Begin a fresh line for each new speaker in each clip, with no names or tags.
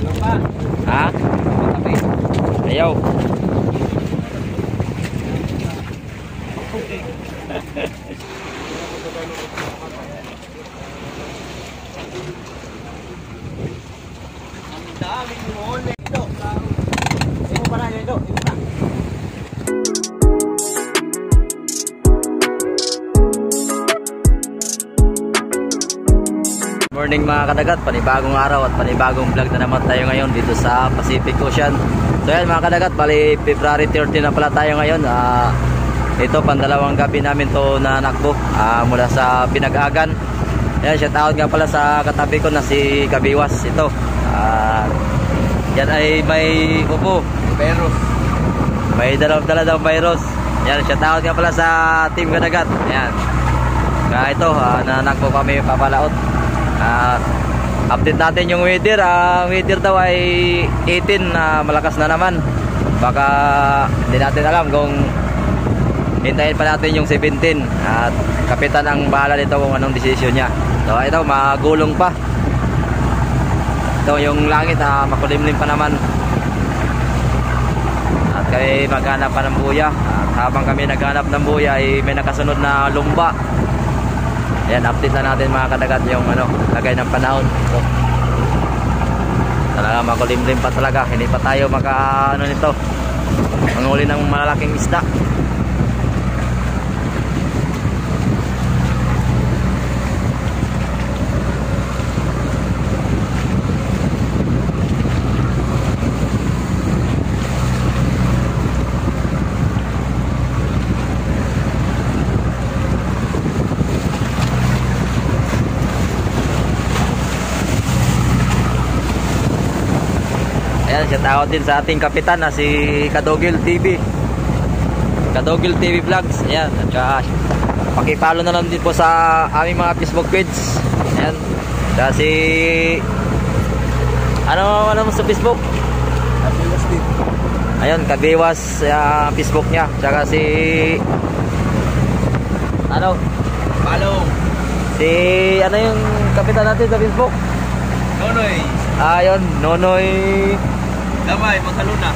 Ha? Ayaw. Morning mga kadagat, panibagong araw at panibagong vlog na naman tayo ngayon dito sa Pacific Ocean. So yan mga kadagat, bali February 30 na pala tayo ngayon. Ito pandalawang gabi namin to na nakbo mula sa Pinag-agan. Yan, shout out nga pala sa katabi ko na si Kabiwas. Ito yan ay may upo, virus. May dala daw virus. Yan, shout out nga pala sa team kadagat. Yan, kaya ito nanakbo kami papalaot. Update natin yung weather. Weather daw ay 18 na malakas na naman. Baka hindi natin alam kung hintayin pa natin yung 17. At kapitan ang bahala nito kung anong desisyon niya. So ito, magulong pa. Ito yung langit, makulimlim pa naman. At kami maghanap pa ng buya. At habang kami naghanap ng buya ay may nakasunod na lumba. Ayan, update na natin mga kadagat yung lagay ng panahon. So, talaga makulimlim pa talaga. Hindi pa tayo nito, manghuli ng malalaking isda. Ayan, siya tawag din sa ating kapitan na si Kadogil TV. Kadogil TV Vlogs. Ayan, at pakipalo na lang din po sa aming mga Facebook page. Ayan, kasi ano mo sa Facebook? Kabiwas din. Ayun, Kabiwas Facebook niya. Tsaka si Palong. Si yung kapitan natin sa Facebook? Nonoy. Ayun, Nonoy Gamay Magalona.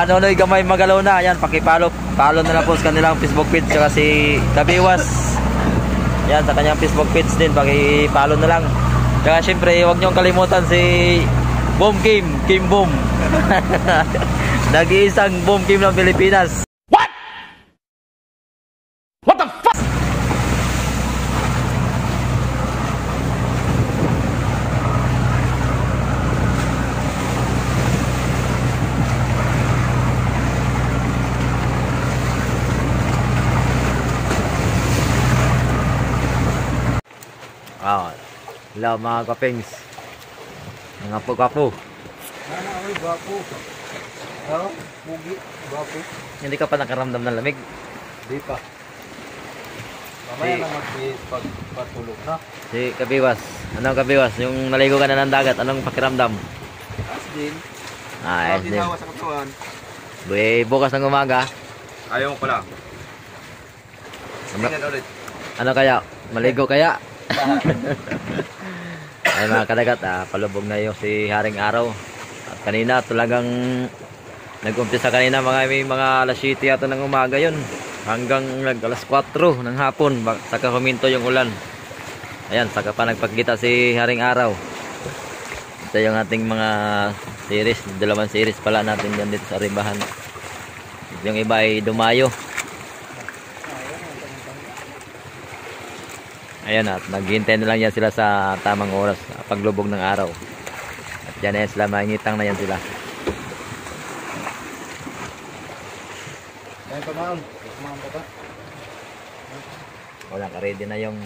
Nonoy Gamay Magalona. Ayan, pakipalo na lang po sa kanilang Facebook page. Saka si Kabiwas, ayan, sa kanyang Facebook page din, pakipalo na lang. Saka syempre, huwag niyong kalimutan si Boom Kim Boom. Nag-iisang Boom Kim ng Pilipinas. What the fuck? Hello mga kapings, mga pagwapo. Gwapo. Pugi, gwapo. Hindi ka pa nakaramdam ng lamig? Hindi pa. Mamaya na magpatulog na. Si Kabiwas, anong Kabiwas? Yung naligo ka na ng dagat, anong pakiramdam? As din. As din. Hawa sa katawan. Bukas ng umaga. Ayaw mo pala. Ano kaya? Maligo kaya? Ay mga kadagat, palubog na yung si Haring Araw. At kanina talagang nag-umpisa kanina may mga alas 7 yata ng umaga yun, hanggang alas 4 ng hapon saka huminto yung ulan. Ayan, saka pa nagpagkita si Haring Araw. Ito yung ating mga series, dalawang series pala natin yan dito sa Ribahan. Yung iba ay dumayo. Ayan, at naghihintay na lang yan sila sa tamang oras, paglubog ng araw. At yan na yan sila, mangitang na yan sila. Ayan pa ma'am, pa. Wala ka, ready na yung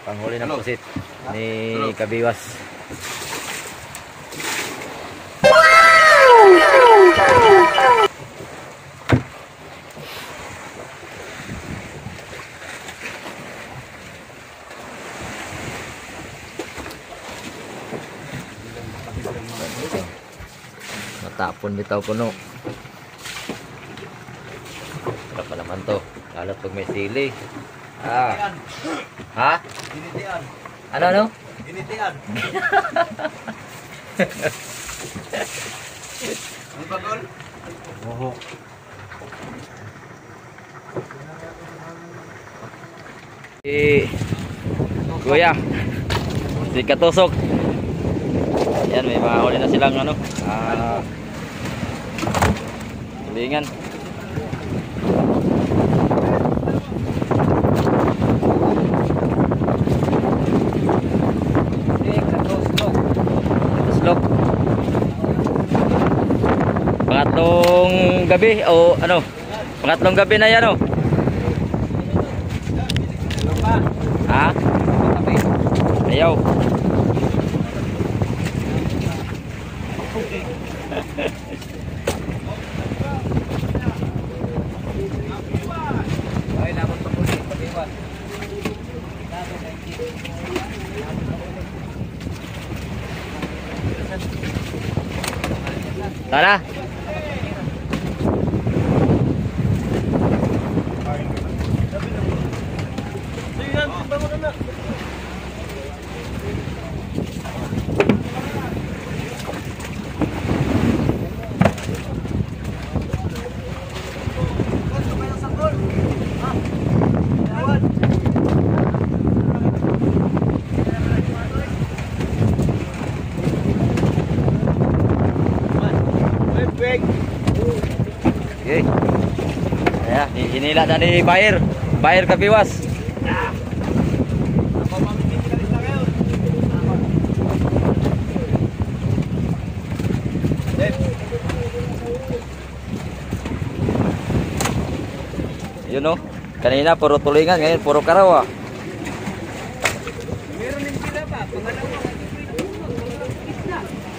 panghuli ng pusit ni Kabiwas. Natapon bitaw puno. Sarap pa naman to, lalo pag may sili. Ha? Ginitian. Ano? Ginitian.
Ang bagol?
Oo. Kuya, si Katusok. Ayan, may mga huli na silang ano, tulingan. Katuslok. Pangatlong gabi o ano? Pangatlong gabi na yan, oh. Ha? Ayaw. Tara. Okay. Ayan, hinila na ni Bayer. Bayer Kapiwas. Yun, no? Kanina puro tulingan, ngayon puro karawa.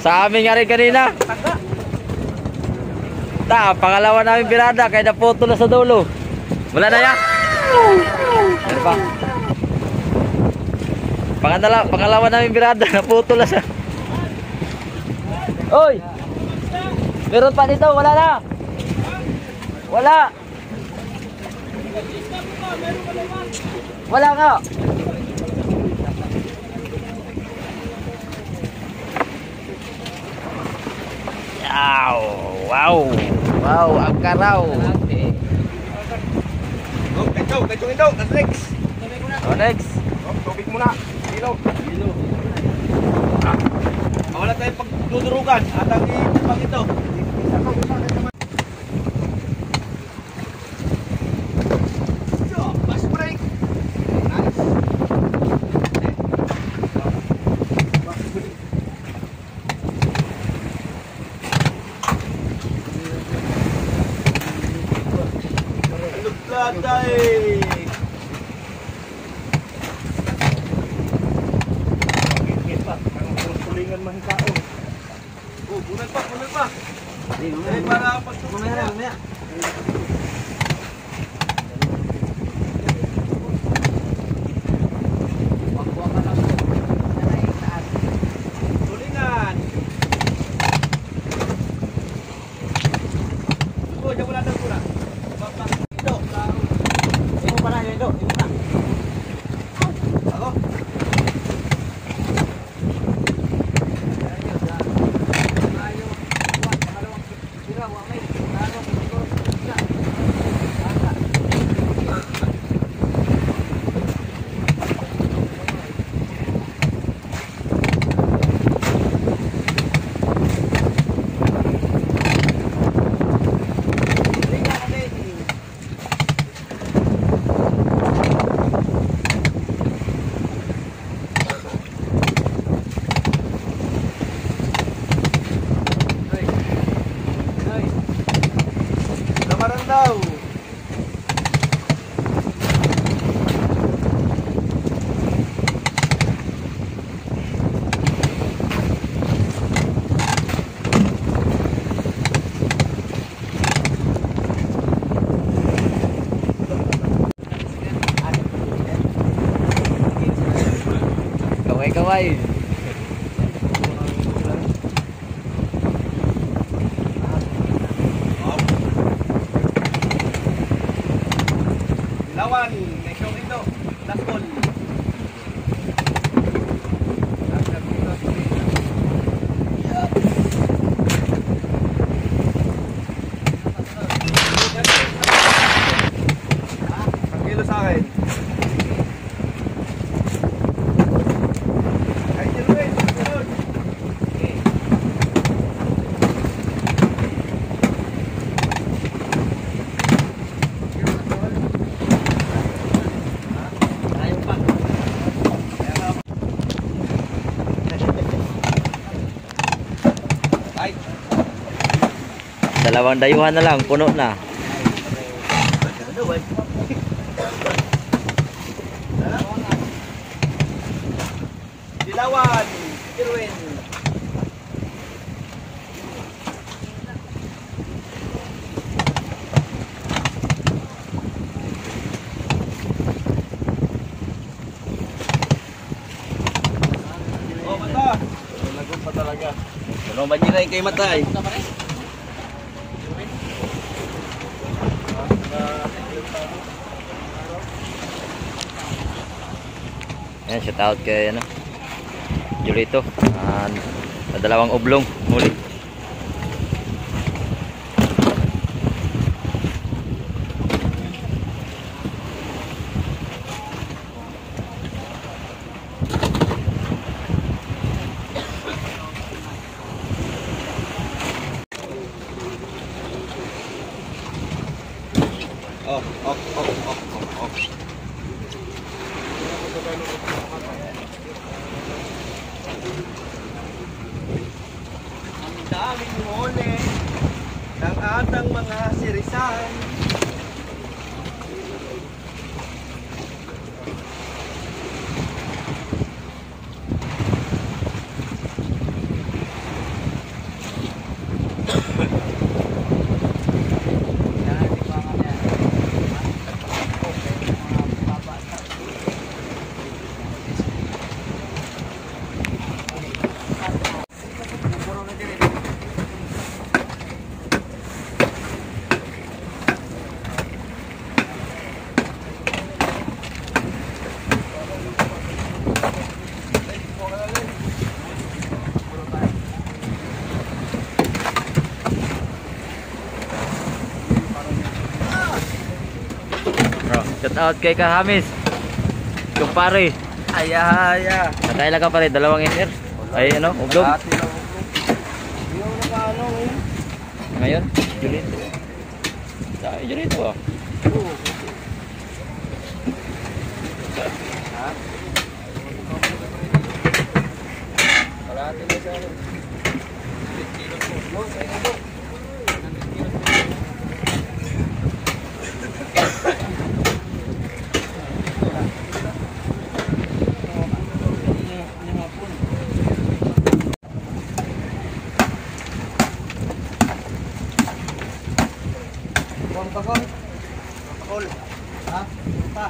Sa amin nga rin kanina. Pangalawa namin birada kaya naputo na sa dulo. Wala na yan. Ano pa? Pangalawa namin birada naputo na sa. Oy! Meron pa dito, wala na. Wala. Wala nga. Wow. Wow, ang karaw.
Oh, kacong ito. Next.
Oh, next.
Oh, tubig muna. Ilaw. Wala tayong pagdudurugan. At ang ipag ito. Fast break. Nice. Latay. Tulingan man taon. Oh, bunal pa. Para pagtutunan. Tulingan. Oh, jangan wala daw pula. Ito. Imo pa na ito. Imo na. Ako.
Dalawang dayuhan na lang, puno na.
Dilawan, Irwin. Oh, mata. Lagot pa talaga. Ano ba niya kay matay?
Ayan, shout out kay ano, Julito. Dalawang oblong muli.
Oh. Ang daming huli ng atang mga sirisan.
Shout out kay Kahamis. Kumpare.
Aya.
Nakaila ka pare, dalawang iner. Ay ano, uglog.
Yung na paano eh.
Ngayon, Julito. Julito ah.
Kalahati na siya. 10 kilos po. No, sa inyo po. Pakol. Ha? Pa.